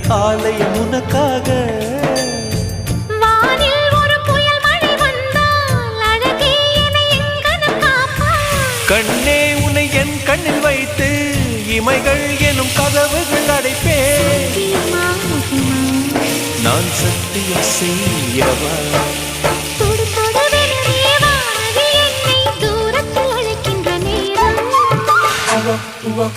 ஆலயம் உனக்காக. வானில் ஒரு புயல் மழை வந்தால் அழகே என்னை எங்கனம் காப்பாய். கண்ணே உன்னை என் கண்ணில் வைத்து இமைகள் எனும் கதவுகள் அடைப்பேன். நான் சத்தியம் செய்யவா தொடு தொடுவென்றே வானதி என்னை தூரத்தில் அழைக்கின்ற நேரம். உவா